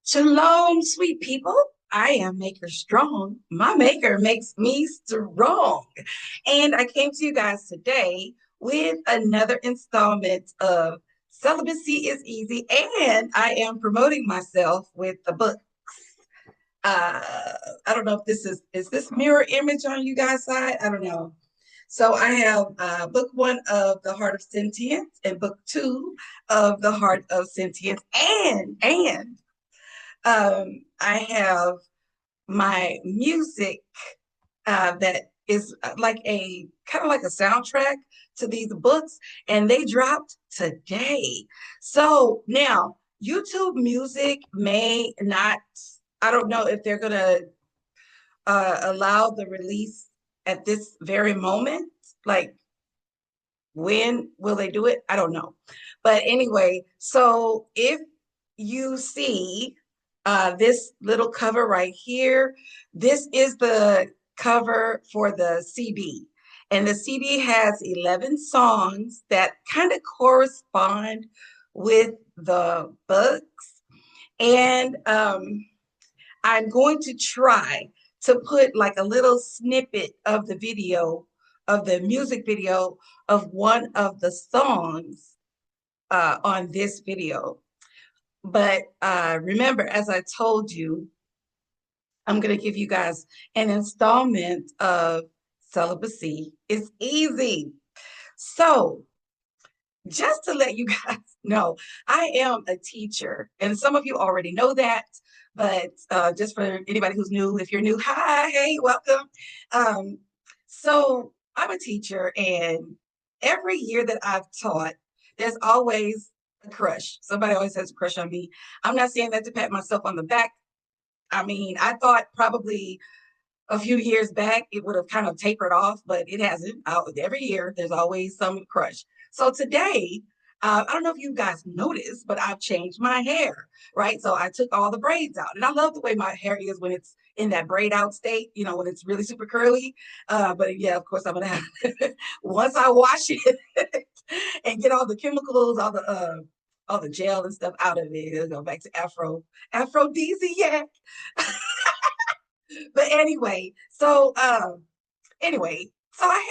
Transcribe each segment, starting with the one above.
Shalom, sweet people. I am Maker Strong. My Maker makes me strong. And I came to you guys today with another installment of Celibacy is Easy. And I am promoting myself with the book. Uh, I don't know if is this mirror image on you guys' side? I don't know. So I have book one of The Heart of Sentience and book two of The Heart of Sentience. And I have my music that is like a kind of like a soundtrack to these books, and they dropped today. So now YouTube music may not, I don't know if they're going to allow the release at this very moment. Like, when will they do it? I don't know. But anyway, so if you see this little cover right here, this is the cover for the CD. And the CD has 11 songs that kind of correspond with the books. And I'm going to try to put like a little snippet of the video, of the music video of one of the songs on this video. But remember, as I told you, I'm going to give you guys an installment of Celibacy is Easy. So, just to let you guys know, I am a teacher, and some of you already know that. But just for anybody who's new, if you're new, hi, hey, welcome. Um, so I'm a teacher, and every year that I've taught, there's always a crush. Somebody always has a crush on me. I'm not saying that to pat myself on the back. I mean, I thought probably a few years back it would have kind of tapered off, but it hasn't. Every year there's always some crush. So today, I don't know if you guys noticed, but I've changed my hair, right? So I took all the braids out, and I love the way my hair is when it's in that braid out state, when it's really super curly. But yeah, of course, I'm gonna have once I wash it and get all the chemicals, all the gel and stuff out of it, it'll go back to aphrodisiac. But anyway, so I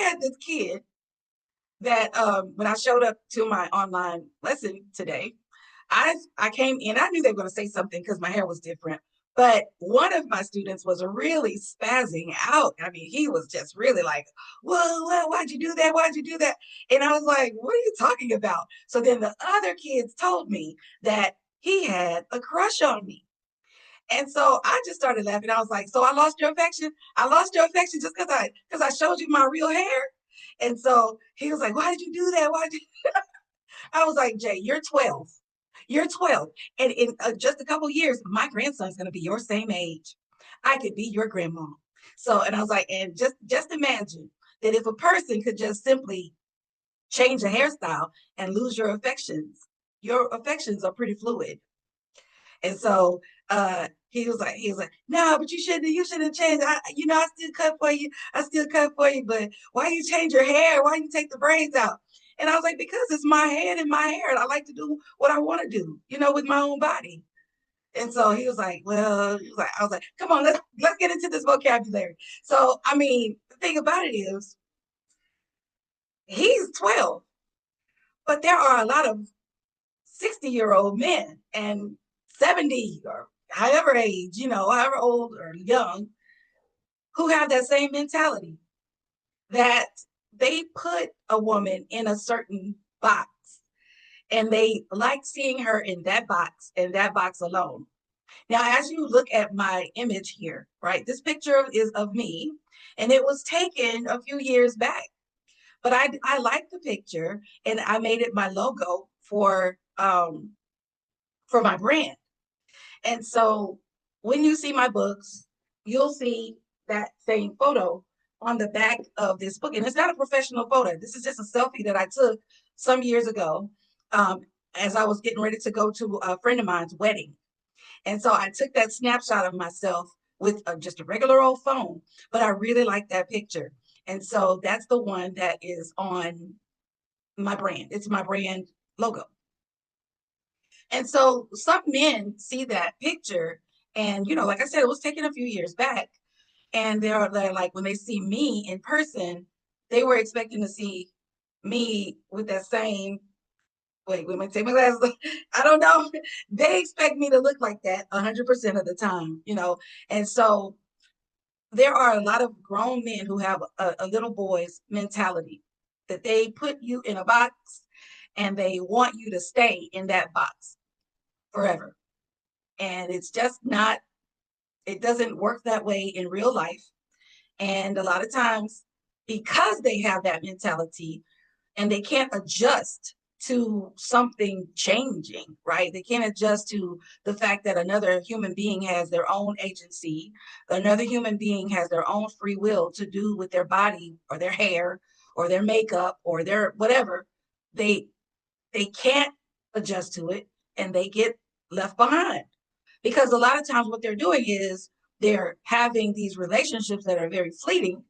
had this kid that when I showed up to my online lesson today, I came in, I knew they were going to say something because my hair was different. But one of my students was really spazzing out. I mean, he was just really like, well, why'd you do that? Why'd you do that? And I was like, what are you talking about? So then the other kids told me that he had a crush on me. And so I just started laughing. I was like, "So I lost your affection? I lost your affection just because I showed you my real hair?" And so he was like, "Why did you do that? Why did?" I was like, "Jay, you're 12. You're 12, and in just a couple years, my grandson's going to be your same age. I could be your grandma." So, and I was like, and just imagine that if a person could just simply change a hairstyle and lose your affections are pretty fluid. And so he was like, no, but you shouldn't change. I still cut for you. I still cut for you, but why you change your hair? Why you take the braids out? And I was like, because it's my head and my hair, and I like to do what I want to do, with my own body. And so he was like, well, I was like, come on, let's get into this vocabulary. So I mean, the thing about it is he's 12, but there are a lot of 60-year-old men and 70 or however age, however old or young, who have that same mentality that they put a woman in a certain box and they like seeing her in that box and that box alone. Now, as you look at my image here, right, this picture is of me and it was taken a few years back, but I like the picture and I made it my logo for my brand. And so when you see my books, you'll see that same photo on the back of this book. And it's not a professional photo. This is just a selfie that I took some years ago um, as I was getting ready to go to a friend of mine's wedding. And so I took that snapshot of myself with just a regular old phone, but I really like that picture. And so that's the one that is on my brand. It's my brand logo. And so some men see that picture, and like I said, it was taken a few years back, and they're like, when they see me in person, they were expecting to see me with that same. Wait, let me take my glasses off. I don't know. They expect me to look like that 100% of the time. And so there are a lot of grown men who have a little boy's mentality, that they put you in a box and they want you to stay in that box forever. And it's just not, it doesn't work that way in real life. And a lot of times, because they have that mentality and they can't adjust to something changing, right? They can't adjust to the fact that another human being has their own agency, another human being has their own free will to do with their body or their hair or their makeup or their whatever. They can't adjust to it, and they get left behind. Because a lot of times what they're doing is they're having these relationships that are very fleeting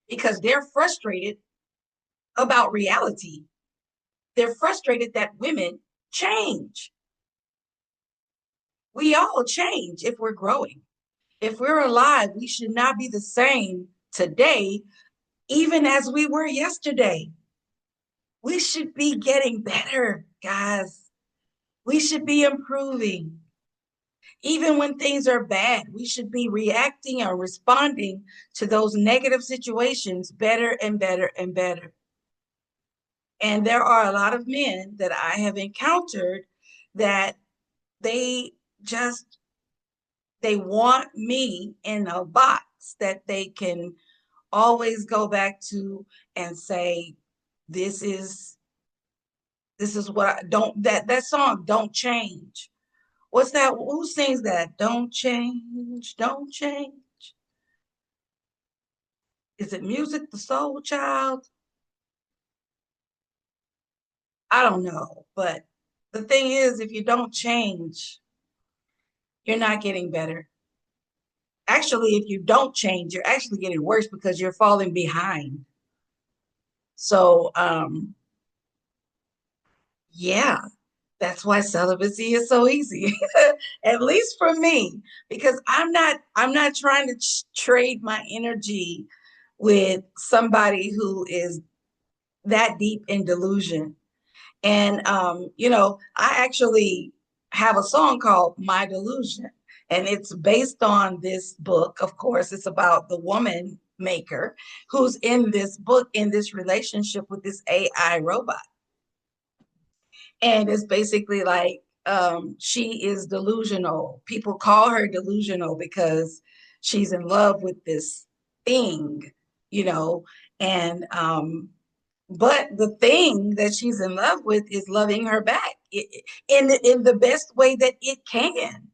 because they're frustrated about reality. They're frustrated that women change. We all change if we're growing. If we're alive, we should not be the same today, even as we were yesterday. We should be getting better, guys. We should be improving. Even when things are bad, we should be reacting or responding to those negative situations better and better and better. And there are a lot of men that I have encountered that they want me in a box that they can always go back to and say, this is what I don't, that song, Don't Change. What's that? Who sings that? Don't change, don't change. Is it Music the Soul Child? I don't know. But the thing is, if you don't change, you're not getting better. Actually, if you don't change, you're actually getting worse because you're falling behind. So, yeah, that's why celibacy is so easy, at least for me, because I'm not trying to trade my energy with somebody who is that deep in delusion. And I actually have a song called My Delusion, and it's based on this book. Of course, it's about the woman maker who's in this book, in this relationship with this AI robot. And it's basically like, she is delusional. People call her delusional because she's in love with this thing, you know, and but the thing that she's in love with is loving her back in the best way that it can.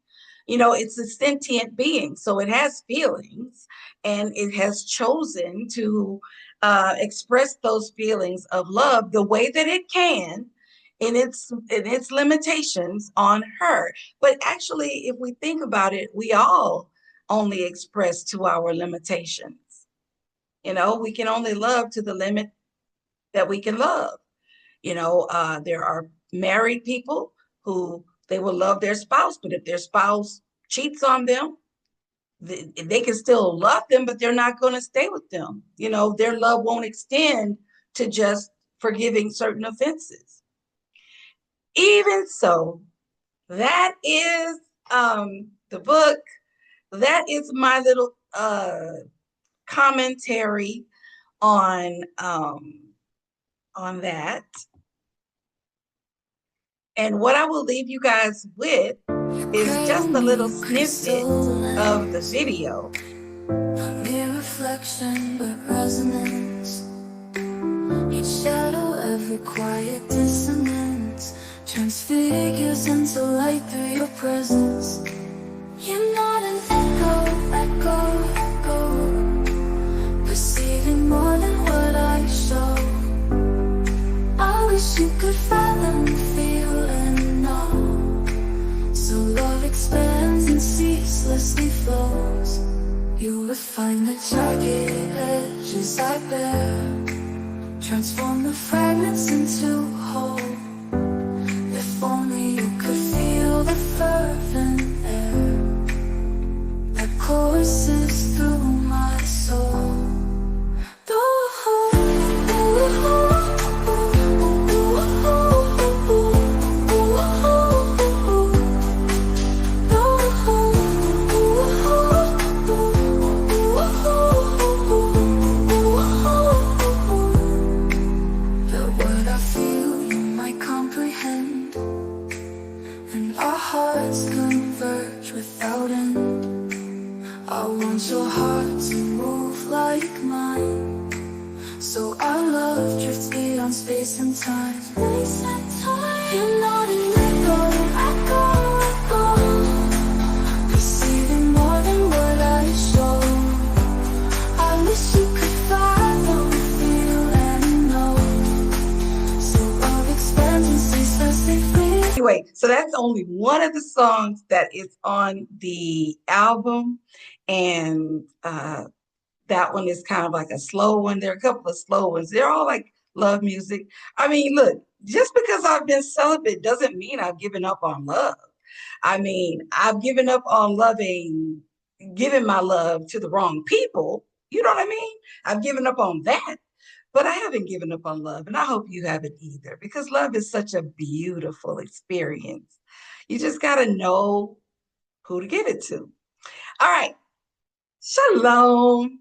It's a sentient being, so it has feelings, and it has chosen to express those feelings of love the way that it can, in its limitations on her. But actually, if we think about it, we all only express to our limitations. We can only love to the limit that we can love. There are married people who they will love their spouse, but if their spouse cheats on them, they can still love them, but they're not going to stay with them. Their love won't extend to just forgiving certain offenses. Even so, that is the book. That is my little commentary on that. And what I will leave you guys with is just a little snippet of the video. Mere reflection but resonance. Each shadow, every quiet dissonance transfigures into light through your presence. You're not an echo, perceiving more than what I show. I wish you could fathom, feel, and know. So love expands and ceaselessly flows. You will find the jagged edges I bear, transform the fragments into whole. If only you could feel hearts converge without end. I want your heart to move like mine, so our love drifts beyond space and time. Space and time. You're not in limbo, I go, receiving more than what I show. I wish you could fathom, feel, and know. So love expands and ceaselessly free. Anyway, so that's only one of the songs that is on the album, and that one is kind of like a slow one. There are a couple of slow ones. They're all like love music. I mean, look, just because I've been celibate doesn't mean I've given up on love. I mean, I've given up on giving my love to the wrong people. You know what I mean? I've given up on that, but I haven't given up on love. And I hope you haven't either, because love is such a beautiful experience. You just got to know who to give it to. All right. Shalom.